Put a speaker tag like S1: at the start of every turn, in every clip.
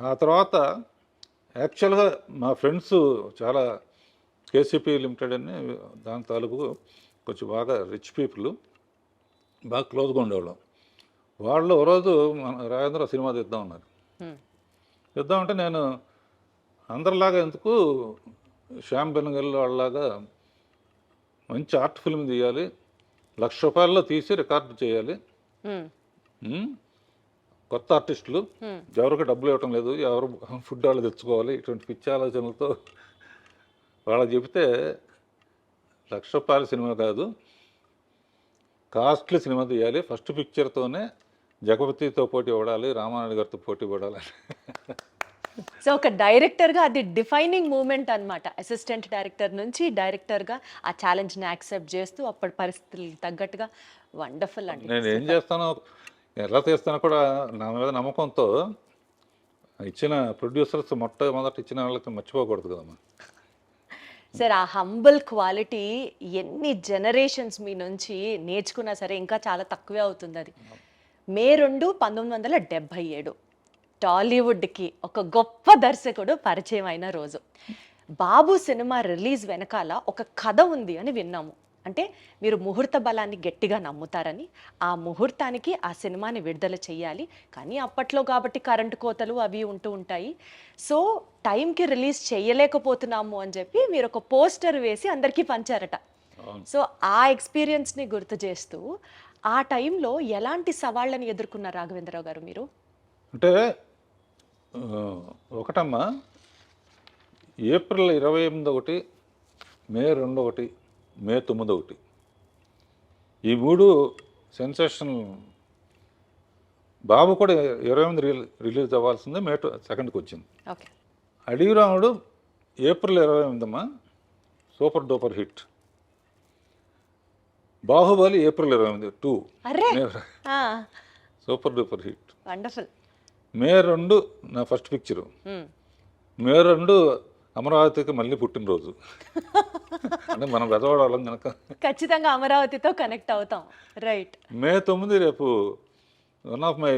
S1: ఆ తర్వాత యాక్చువల్గా మా ఫ్రెండ్స్ చాలా కేసీపీ లిమిటెడ్ అని దాని తాలూకు కొంచెం బాగా రిచ్ పీపుల్, బాగా క్లోజ్గా ఉండేవాళ్ళం. వాళ్ళు ఓ రోజు మన రాజేంద్ర సినిమా తీద్దాం అన్నారు. తీద్దామంటే నేను అందరిలాగా ఎందుకు శ్యామ్ బెనగల్ వాళ్ళలాగా మంచి ఆర్ట్ ఫిల్మ్ తీయాలి, ₹1,00,000 తీసి రికార్డు చేయాలి, ఉమ్, కొత్త ఆర్టిస్టులు ఎవరికి డబ్బులు ఇవ్వటం లేదు, ఎవరు ఫుడ్ వాళ్ళు తెచ్చుకోవాలి, ఇటువంటి పిచ్చి ఆలోచనలతో వాళ్ళకి చెబితే ₹1,00,000 సినిమా కాదు, కాస్ట్లీ సినిమా తీయాలి, ఫస్ట్ పిక్చర్తోనే జగపతితో పోటీ పడాలి, రామానాయుడు గారితో పోటీ పడాలి.
S2: సో ఒక డైరెక్టర్గా అది డిఫైనింగ్ మూమెంట్ అన్నమాట. అసిస్టెంట్ డైరెక్టర్ నుంచి డైరెక్టర్గా ఆ ఛాలెంజ్ని యాక్సెప్ట్ చేస్తూ అప్పటి పరిస్థితులకు తగ్గట్టుగా వండర్ఫుల్ అండి.
S1: నేను ఏం చేస్తానో ఎలా తీస్తానో కూడా నా మీద నమ్మకంతో ఇచ్చిన ప్రొడ్యూసర్స్ మొట్టమొదటి ఇచ్చిన వాళ్ళకి మర్చిపోకూడదు కదమ్మా.
S2: సార్ ఆ హంబుల్ క్వాలిటీ ఎన్ని జనరేషన్స్ మీ నుంచి నేర్చుకున్నా సరే ఇంకా చాలా తక్కువే అవుతుంది. అది మే 2, 1977 టాలీవుడ్కి ఒక గొప్ప దర్శకుడు పరిచయం అయిన రోజు. బాబు సినిమా రిలీజ్ వెనకాల ఒక కథ ఉంది అని విన్నాము. అంటే మీరు ముహూర్త బలాన్ని గట్టిగా నమ్ముతారని, ఆ ముహూర్తానికి ఆ సినిమాని విడుదల చేయాలి, కానీ అప్పట్లో కాబట్టి కరెంటు కోతలు అవి ఉంటూ ఉంటాయి. సో టైంకి రిలీజ్ చేయలేకపోతున్నాము అని చెప్పి మీరు ఒక పోస్టర్ వేసి అందరికీ పంచారట. సో ఆ ఎక్స్పీరియన్స్ని గుర్తు చేస్తూ ఆ టైంలో ఎలాంటి సవాళ్ళని ఎదుర్కొన్నారు రాఘవేంద్రరావు గారు మీరు?
S1: అంటే ఒకటమ్మా, ఏప్రిల్ 28 ఒకటి, మే 2 ఒకటి, మే 9 ఒకటి, ఈ 3 సెన్సేషన్. బాబు కూడా 28 రిలీజ్ అవ్వాల్సిందే, మే 2కి వచ్చింది.
S2: ఓకే.
S1: అడవి రాముడు ఏప్రిల్ 28 అమ్మా, super duper hit. Baahubali April 28 2,
S2: అరే
S1: సూపర్ డూపర్ హిట్.
S2: వండర్ఫుల్.
S1: మే 2 నా ఫస్ట్ పిక్చరు. మే 2 అమరావతికి మళ్ళీ పుట్టినరోజు. అంటే మనం బెదవాడాలం కనుక
S2: ఖచ్చితంగా అమరావతితో కనెక్ట్ అవుతాం. రైట్.
S1: మే 9 రేపు one of my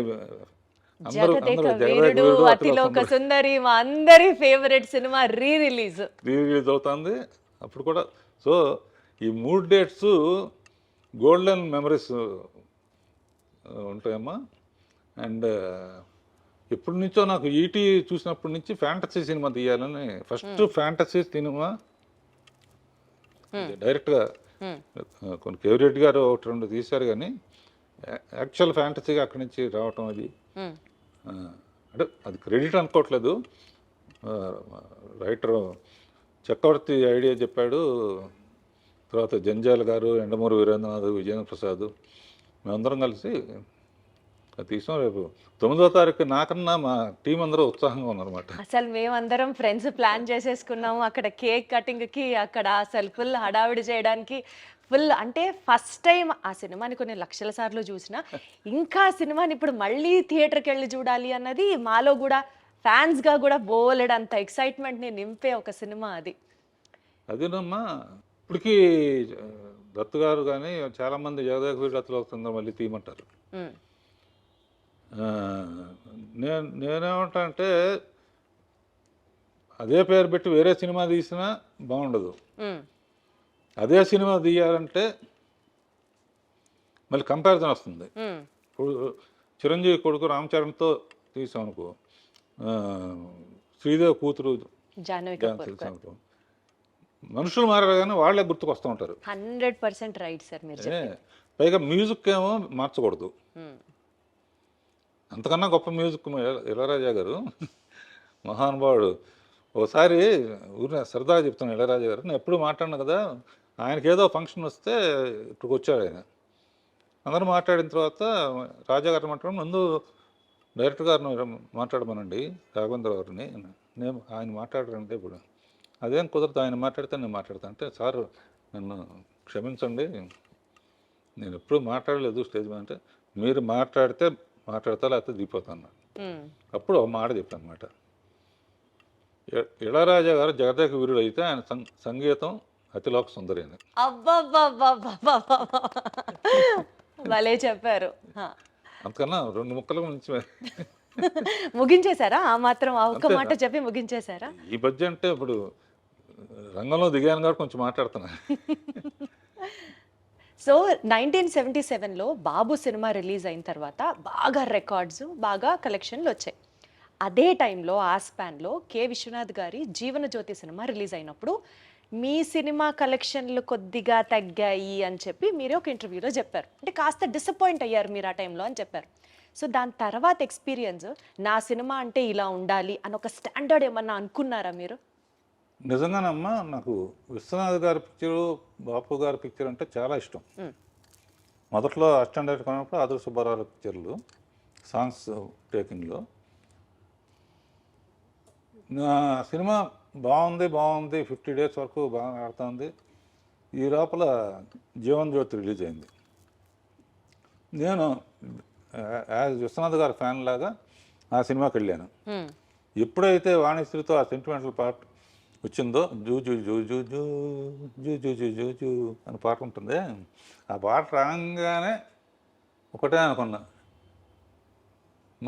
S2: Jagadeka Veerudu Athiloka Sundari మా అందరి ఫేవరెట్ సినిమా రీ రిలీజ్
S1: అవుతుంది అప్పుడు కూడా. సో ఈ 3 డేట్స్ గోల్డెన్ మెమరీస్ ఉంటాయమ్మా. అండ్ ఎప్పటి నుంచో నాకు ఈటీ చూసినప్పటి నుంచి ఫ్యాంటసీ సినిమా తీయాలని, ఫస్ట్ ఫ్యాంటసీ సినిమా డైరెక్ట్గా కొన్ని కేవిరెడ్డి గారు 1-2 తీశారు, కానీ యాక్చువల్ ఫ్యాంటసీగా అక్కడి నుంచి రావటం అది అంటే అది క్రెడిట్ అనుకోవట్లేదు. రైటర్ చక్రవర్తి ఐడియా చెప్పాడు, తర్వాత జంజాల గారు, ఎండమూరి వీరేంద్రనాథ్, విజయేంద్ర ప్రసాద్, మేమందరం కలిసి తీసాం. రేపు 9వ తారీఖు నాకన్నా మా టీం అందరూ ఉత్సాహంగా ఉన్నారన్నమాట.
S2: అసలు మేమందరం ఫ్రెండ్స్ ప్లాన్ చేసేసుకున్నాము. అక్కడ కేక్ కటింగ్కి, అక్కడ అసలు ఫుల్ హడావిడి చేయడానికి ఫుల్. అంటే ఫస్ట్ టైం ఆ సినిమాని కొన్ని లక్షల సార్లు చూసినా ఇంకా సినిమాని ఇప్పుడు మళ్ళీ థియేటర్కి వెళ్ళి చూడాలి అన్నది మాలో కూడా ఫ్యాన్స్గా కూడా బోలెడంత ఎక్సైట్మెంట్ని నింపే ఒక సినిమా అది.
S1: అదేనమ్మా, ఇప్పటికీ దత్తు గారు కానీ చాలామంది జగదేక వీరుడు అతిలోక సుందరి మళ్ళీ తీయమంటారు. నేనేమంటా అంటే అదే పేరు పెట్టి వేరే సినిమా తీసినా బాగుండదు. అదే సినిమా తీయాలంటే మళ్ళీ కంపారిజన్ వస్తుంది. ఇప్పుడు చిరంజీవి కొడుకు రామ్ చరణ్తో తీసాం అనుకో, శ్రీదేవి కూతురు అనుకో, మనుషులు మారారు కానీ వాళ్ళే గుర్తుకు వస్తూ ఉంటారు.
S2: 100% రైట్ సార్ మీరు చెప్పేది.
S1: పైగా మ్యూజిక్ ఏమో మార్చకూడదు. అంతకన్నా గొప్ప మ్యూజిక్ ఇళయరాజా గారు, మహానుభావుడు. ఒకసారి ఊరిని సరదాగా చెప్తాను, ఇళయరాజా గారు నేను ఎప్పుడు మాట్లాడినా కదా, ఆయనకి ఏదో ఫంక్షన్ వస్తే ఇప్పటికి వచ్చాడు ఆయన. అందరూ మాట్లాడిన తర్వాత రాజా గారు మాట్లాడడం, ముందు డైరెక్టర్ గారిని మాట్లాడమనండి రాఘవేంద్ర గారిని, నేను ఆయన మాట్లాడారంటే ఇప్పుడు అదేం కుదరదు, ఆయన మాట్లాడితే నేను మాట్లాడతాను అంటే, సార్ నన్ను క్షమించండి, నేను ఎప్పుడు మాట్లాడలేదు స్టేజ్ మీద అంటే, మీరు మాట్లాడితే మాట్లాడతా లేకపోతే దిగిపోతాను. అప్పుడు ఒక మాట చెప్పాను అనమాట, ఇళయరాజా గారు జగదేక వీరుడు అయితే ఆయన సంగీతం అతిలోక సుందరి అని.
S2: భలే చెప్పారు.
S1: అంతకన్నా 2 ముక్కల నుంచి
S2: ముగించేశారా? ఆ మాత్రం ఆ ఒక్క
S1: అంతే.
S2: మాట చెప్పి ముగించేశారా?
S1: ఈ మధ్య అంటే ఇప్పుడు రంగంలో దిగాను కాబట్టి కొంచెం మాట్లాడుతున్నా.
S2: సో 1977లో 'బాబు' సినిమా రిలీజ్ అయిన తర్వాత బాగా రికార్డ్స్, బాగా కలెక్షన్లు వచ్చాయి. అదే టైంలో ఆ స్పాన్‌లో కె. విశ్వనాథ్ గారి 'జీవనజ్యోతి' సినిమా రిలీజ్ అయినప్పుడు మీ సినిమా కలెక్షన్లు కొద్దిగా తగ్గాయి అని చెప్పి మీరే ఒక ఇంటర్వ్యూలో చెప్పారు. అంటే కాస్త డిసప్పాయింట్ అయ్యారు మీరు ఆ టైంలో అని చెప్పారు. సో దాని తర్వాత ఎక్స్‌పీరియన్స్ నా సినిమా అంటే ఇలా ఉండాలి అని ఒక స్టాండర్డ్ ఏమన్నా అనుకున్నారా మీరు?
S1: నిజంగానమ్మా నాకు విశ్వనాథ్ గారి పిక్చరు, బాపు గారి పిక్చర్ అంటే చాలా ఇష్టం.
S2: హ్మ్.
S1: మొదట్లో అసిస్టెంట్ డైరెక్టర్ ఉన్నప్పుడు ఆదుర్తి సుబ్బారావు పిక్చర్లు సాంగ్స్ టేకింగ్లో నా సినిమా బాగుంది 50 డేస్ వరకు బాగా ఆడుతుంది. ఈ లోపల జీవన్ జ్యోతి రిలీజ్ అయింది. నేను యాజ్ విశ్వనాథ్ గారి ఫ్యాన్ లాగా ఆ సినిమాకి వెళ్ళాను.
S2: హ్మ్.
S1: ఎప్పుడైతే వాణిశ్రీతో ఆ సెంటిమెంటల్ పార్ట్ వచ్చిందో zoo zoo zoo zoo zoo zoo zoo zoo zoo zoo అని పాట ఉంటుంది. ఆ పాట రాగానే ఒకటే అనుకున్నా,